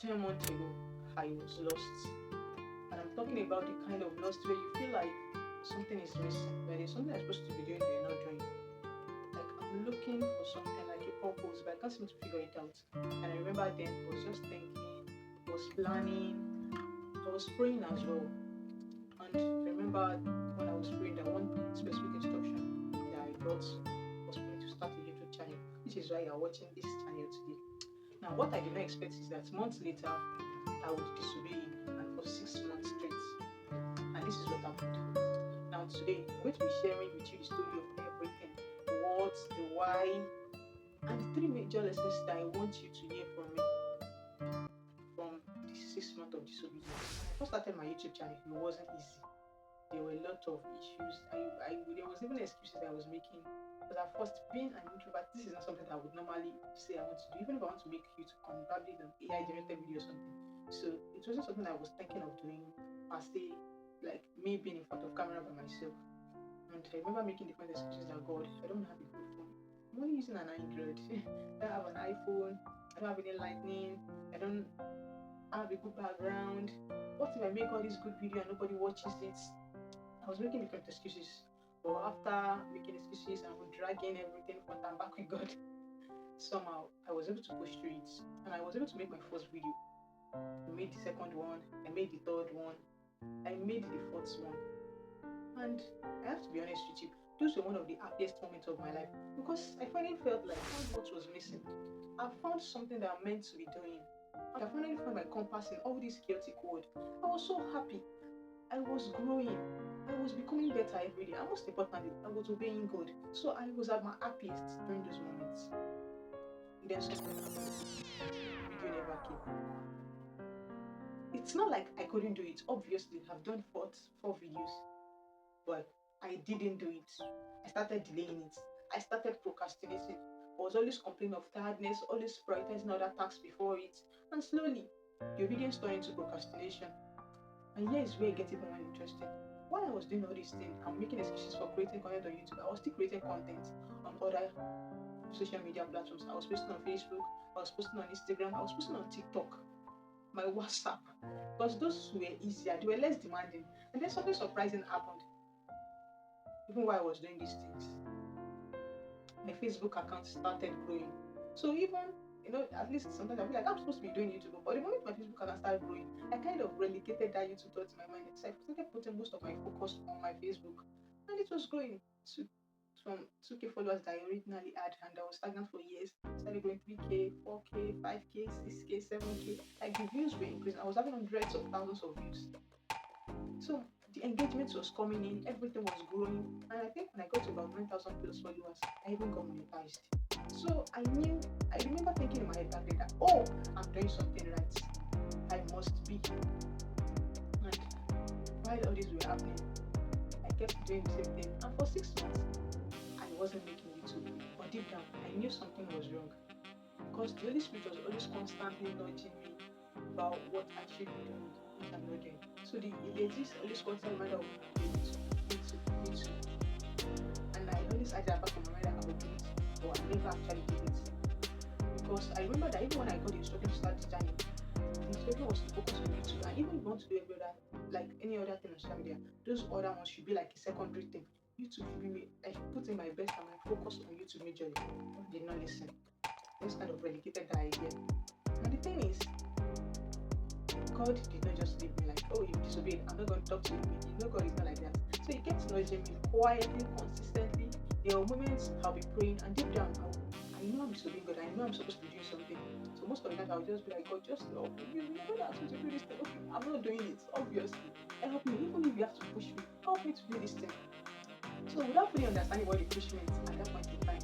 10 months ago, I was lost. And I'm talking about the kind of lost where you feel like something is missing, where there's something I'm supposed to be doing, but you're not doing. Like I'm looking for something like a purpose, but I can't seem to figure it out. And I remember then I was just thinking, I was planning, I was praying as well. And I remember when I was praying that one specific instruction that I got was for me to start a YouTube channel, which is why you're watching this channel today. Now, what I did not expect is that months later, I would disobey him, and for 6 months straight. And this is what happened. Now, today, I'm going to be sharing with you the story of everything: the what, the why, and the three major lessons that I want you to hear from me from this 6 months of disobedience. When I first started my YouTube channel, it wasn't easy. There were a lot of issues. There was even excuses that I was making. Because at first, being an introvert, this is not something that I would normally say I want to do, even if I want to make YouTube content, probably an AI generated video or something. So it wasn't something I was thinking of doing per se, like me being in front of camera by myself. And I remember making different excuses that God, I don't have a good phone. I'm only using an Android. I don't have an iPhone. I don't have any lightning. I don't have a good background. What if I make all this good video and nobody watches it? I was making different excuses. But after making excuses and dragging everything front and back with God, somehow I was able to push through it. And I was able to make my first video. I made the second one. I made the third one. I made the fourth one. And I have to be honest with you, those were one of the happiest moments of my life because I finally felt like I found what was missing. I found something that I'm meant to be doing. And I finally found my compass in all this chaotic world. I was so happy. I was growing. I was becoming better every day. And most importantly, I was obeying God. So I was at my happiest during those moments. And then something happened. The video never came. It's not like I couldn't do it. Obviously, I've done four videos. But I didn't do it. I started delaying it. I started procrastinating. I was always complaining of tiredness, always prioritizing other tasks before it. And slowly, the obedience turned into procrastination. And here is where it gets even more interesting. While I was doing all these things, I'm making excuses for creating content on YouTube. I was still creating content on other social media platforms. I was posting on Facebook, I was posting on Instagram, I was posting on TikTok, my WhatsApp. Because those were easier, they were less demanding. And then something surprising happened. Even while I was doing these things, my Facebook account started growing. So even at least sometimes I feel like I'm supposed to be doing YouTube, but the moment my Facebook account started growing, I kind of relegated that YouTube thought in my mind. So I started putting most of my focus on my Facebook, and it was growing from 2K followers that I originally had, and I was stagnant for years. Started going 3K, 4K, 5K, 6K, 7K. Like the views were increasing. I was having hundreds of thousands of views. So the engagement was coming in, everything was growing, and I think when I got to about 9,000 plus followers, I even got monetized. So I remember thinking in my head back then that, oh, I'm doing something right. I must be. And while all this were happening, I kept doing the same thing. And for 6 months, I wasn't making YouTube. But deep down, I knew something was wrong. Because the Holy Spirit was always constantly nudging me about what I should be doing, which I'm not doing. So there's this always constant reminder of need to. And I always had that back on my mind that I would do it, but I never actually did it. Because I remember that even when I got the instruction to start designing, the instruction was to focus on YouTube. And even if you want to do any other thing on social media, those other ones should be like a secondary thing. YouTube should be I should put in my best and my focus on YouTube majorly. I did not listen. I just kind of relegated that idea. And the thing is, God did not just leave me like, oh, you disobeyed, I'm not going to talk to you again. God is not like that. So he kept nudging me quietly, consistently. There were moments I'll be praying, and deep down, I know I'm disobeying God. I know I'm supposed to be doing something. So most of the time, I'll just be like, God, just help me. You know that I'm supposed to do this thing. Okay, I'm not doing it, obviously. Help me, even if you have to push me. Help me to do this thing. So without fully understanding what the push meant at that point in time,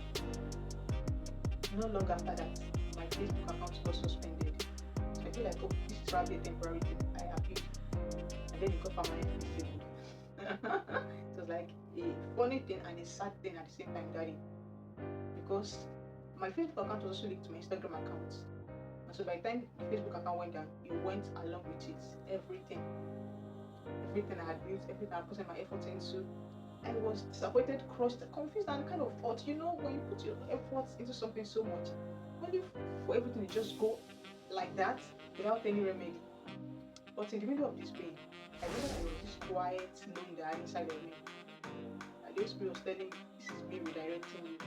not long after that, my Facebook account got suspended. So I feel like, oh, this is probably a temporary thing. I appealed. And then it got permanently disabled. It was like a funny thing and a sad thing at the same time, Daddy. Because my Facebook account was also linked to my Instagram account. And so by the time the Facebook account went down, it went along with it. Everything I had built, everything I put in my effort into. I was disappointed, crushed, confused, and kind of thought, when you put your efforts into something so much, only for everything to just go like that without any remedy. But in the middle of this pain, I remember there was this quiet knowing that I had inside of me. And the Holy Spirit was telling me, this is me redirecting you.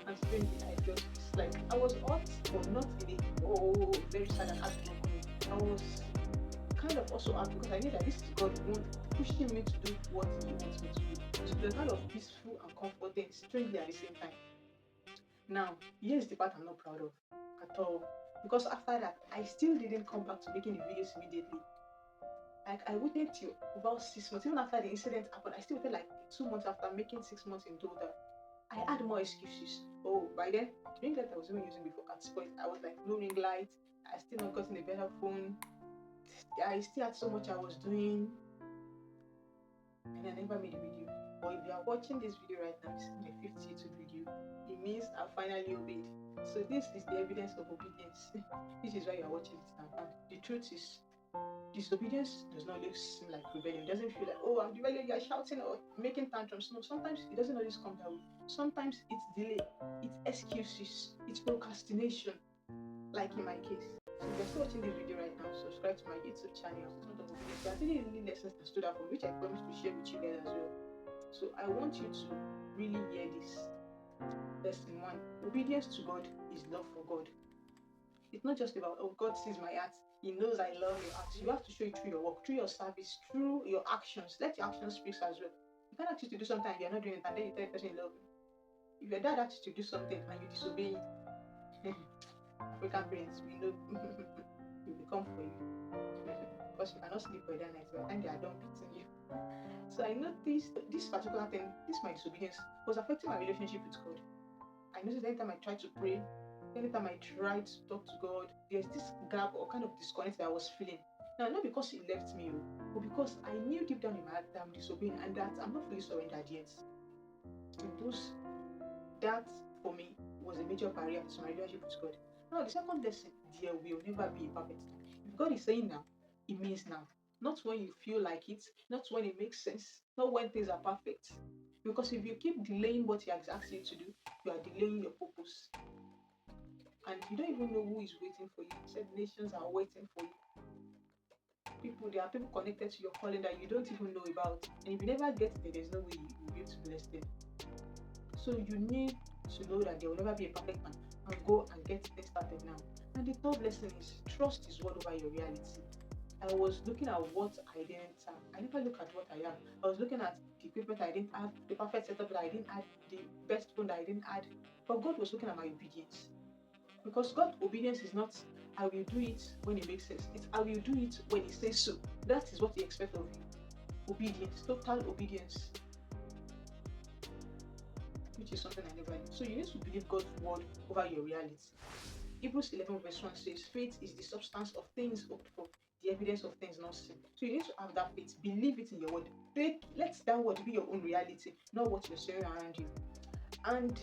And strangely, I just, it's like, I was hurt, but not in a very sad and heartbroken way. I was kind of also happy because I knew that this is God pushing me to do what He wants me to do. So it was kind of peaceful and comforting, strangely at the same time. Now, here's the part I'm not proud of at all. Because after that, I still didn't come back to making the videos immediately. Like, I waited till about 6 months. Even after the incident happened, I still waited like 2 months after making 6 months in total. I had more excuses. Oh, by then, the ring light I was even using before at this point, I was like, no ring light. I still not gotten a better phone. I still had so much I was doing. And I never made a video. But if you are watching this video right now, this is the 5th YouTube video, it means I finally obeyed. So this is the evidence of obedience. This is why you are watching this now. And the truth is, disobedience does not look seem like rebellion. It doesn't feel like, oh, I'm rebelling, you're shouting or making tantrums. No, sometimes it doesn't always come that way. Sometimes it's delay, it's excuses, it's procrastination, like in my case. So if you're still watching this video right now, subscribe to my YouTube channel. There are really lessons that stood out for me, which I promise to share with you guys as well. So I want you to really hear this. Lesson 1. Obedience to God is love for God. It's not just about, oh, God sees my heart. He knows I love your acts. You have to show it through your work, through your service, through your actions. Let your actions speak as well. You can't ask you to do something and you're not doing it, and then you tell the person you love him. If your dad asks you to do something and you disobey it, African parents, we know he will come for you. Because you cannot sleep for that night by the time they are done beating you. So I noticed this particular thing, my disobedience, was affecting my relationship with God. I noticed anytime I tried to pray, anytime I tried to talk to God, there's this gap or kind of disconnect that I was feeling. Now, not because He left me, but because I knew deep down in my heart that I'm disobeying and that I'm not fully surrendered yet. And that for me was a major barrier to my relationship with God. Now, the second lesson, there will never be a perfect time. If God is saying now, it means now. Not when you feel like it, not when it makes sense, not when things are perfect. Because if you keep delaying what He has asked you to do, you are delaying your purpose. And you don't even know who is waiting for you. He said nations are waiting for you. There are people connected to your calling that you don't even know about. And if you never get there, there's no way you will be able to bless them. So you need to know that there will never be a perfect man, and go and get things started now. And the third lesson is trust His word over your reality. I was looking at what I didn't have. I never look at what I have. I was looking at the equipment I didn't have, the perfect setup that I didn't have, the best phone that I didn't have. But God was looking at my obedience. Because God's obedience is not, I will do it when it makes sense. It's, I will do it when He says so. That is what He expects of you. Obedience, total obedience. Which is something I never knew. So you need to believe God's word over your reality. Hebrews 11 verse 1 says, faith is the substance of things hoped for, the evidence of things not seen. So you need to have that faith. Believe it in your word. Let that word be your own reality, not what you're saying around you. And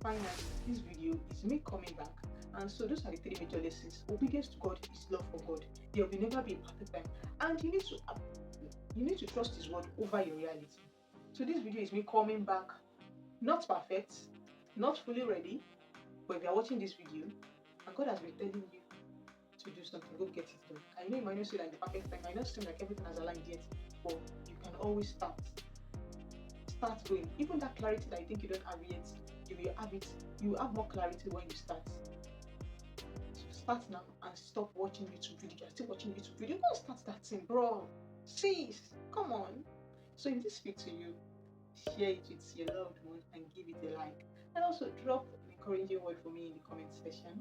finally, this video is me coming back. And so those are the 3 major lessons. Obedience to God is love for God. There will never be a perfect time. And you need to trust His word over your reality. So this video is me coming back. Not perfect, not fully ready, but if you are watching this video and God has been telling you to do something, go get it done. I know it might not seem like the perfect time, it might not seem like everything has aligned yet, but you can always start. Start going. Even that clarity that you think you don't have yet, you will have it. You will have more clarity when you start. So start now and stop watching YouTube videos. You're still watching YouTube videos. Don't start that thing, bro. Sis, come on. So if this speaks to you, share it with your loved one and give it a like. And also drop an encouraging word for me in the comment section.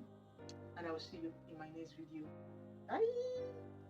And I will see you in my next video. Bye!